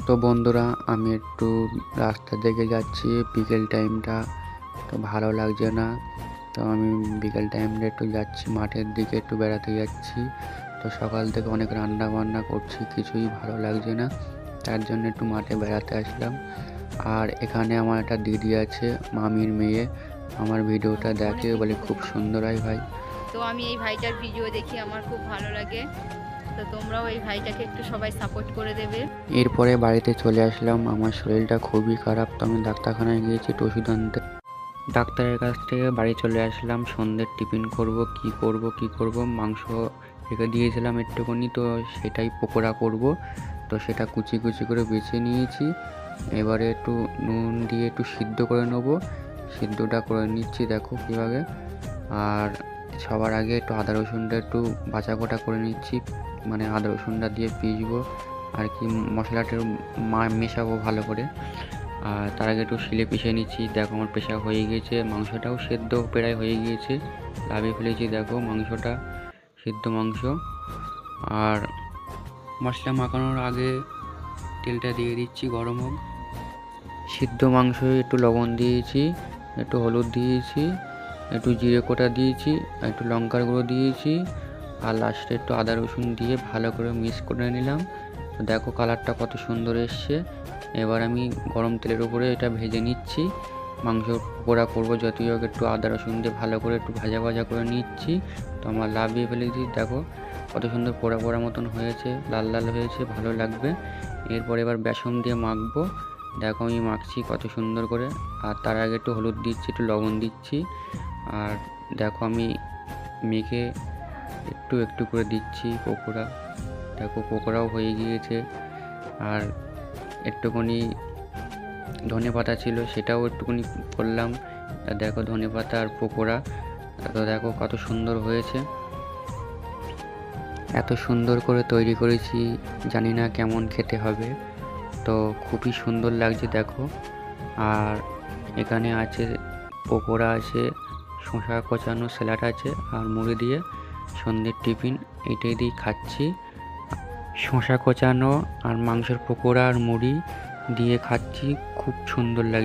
তো বন্ধুরা, আমি একটু রাস্তার দিকে যাচ্ছি। বিকেল টাইমটা তো ভালো লাগছে না, তো আমি বিকেল টাইমটা একটু যাচ্ছি মাঠের দিকে, একটু বেড়াতে যাচ্ছি। তো সকাল থেকে অনেক রান্না বান্না করছি, কিছুই ভালো লাগছে না, তার জন্য একটু মাঠে বেড়াতে আসলাম। আর এখানে আমার একটা দিদি আছে, মামির মেয়ে, আমার ভিডিওটা দেখে বলে খুব সুন্দর হয় ভাই। তো আমি এই ভাইটার ভিডিও দেখি, আমার খুব ভালো লাগে। তো তোমরাও এই ভাইটাকে একটু সবাই সাপোর্ট করে দেবে। এরপরে বাড়িতে চলে আসলাম, আমার শরীরটা খুবই খারাপ, তো আমি ডাক্তারখানায় গিয়েছি একটু ওষুধ আনতে। ডাক্তারের কাছ থেকে বাড়ি চলে আসলাম। সন্ধ্যের টিফিন করব মাংস রেখে দিয়েছিলাম একটুখানি, তো সেটাই পকোড়া করব। তো সেটা কুচি কুচি করে বেছে নিয়েছি। এবারে একটু নুন দিয়ে একটু সিদ্ধ করে নেবো। সিদ্ধটা করে নিচ্ছি, দেখো কীভাবে। আর সবার আগে একটু আদা রসুনটা একটু বাছা কোটা করে নিচ্ছি, মানে আদা রসুনটা দিয়ে পিষবো আর কি, মশলাটা মেশাবো ভালো করে। আর তার আগে একটু শিলে পিষে নিচ্ছি। দেখো আমার পেশা হয়ে গিয়েছে, মাংসটাও সেদ্ধ প্রায় হয়ে গিয়েছে, লাভিয়ে ফেলেছি দেখো মাংসটা, সিদ্ধ মাংস। আর মশলা মাখানোর আগে তেলটা দিয়ে দিচ্ছি গরম হোক। সিদ্ধ মাংস একটু লবণ দিয়েছি, একটু হলুদ দিয়েছি, একটু জিরে কোটা দিয়েছি, একটু লঙ্কার গুঁড়ো দিয়েছি, আর লাস্টে একটু আদা রসুন দিয়ে ভালো করে মিক্স করে নিলাম। তো দেখো কালারটা কত সুন্দর এসছে। এবার আমি গরম তেলের উপরে এটা ভেজে নিচ্ছি। মাংস পোড়া করবো যতই হোক, একটু আদা রসুন দিয়ে ভালো করে একটু ভাজা ভাজা করে নিচ্ছি। তো আমার লাভিয়ে ফেলেছি, দেখো কত সুন্দর পোড়া পোড়া মতন হয়েছে, লাল লাল হয়েছে, ভালো লাগবে। এরপর এবার বেসন দিয়ে মাখবো। দেখো আমি মাখছি কত সুন্দর করে। আর তার আগে একটু হলুদ দিচ্ছি, একটু লবণ দিচ্ছি। আর দেখো আমি মেখে একটু একটু করে দিচ্ছি পকোড়া। দেখো পকোড়াও হয়ে গিয়েছে। আর একটুখানি ধনে পাতা ছিল, সেটাও একটুখানি করলাম। দেখো ধনে পাতা আর পকোড়া, তো দেখো কত সুন্দর হয়েছে। এত সুন্দর করে তৈরি করেছি, জানি না কেমন খেতে হবে, তো খুবই সুন্দর লাগছে দেখো। আর এখানে আছে পকোড়া আছে, শসা কোচানো স্যালাড আছে, আর মুড়ি দিয়ে সন্ধ্যের টিফিন এটাই দিয়ে খাচ্ছি। শসা কোচানো আর মাংসের পকোড়া আর মুড়ি দিয়ে খাচ্ছি, খুব সুন্দর লাগছে।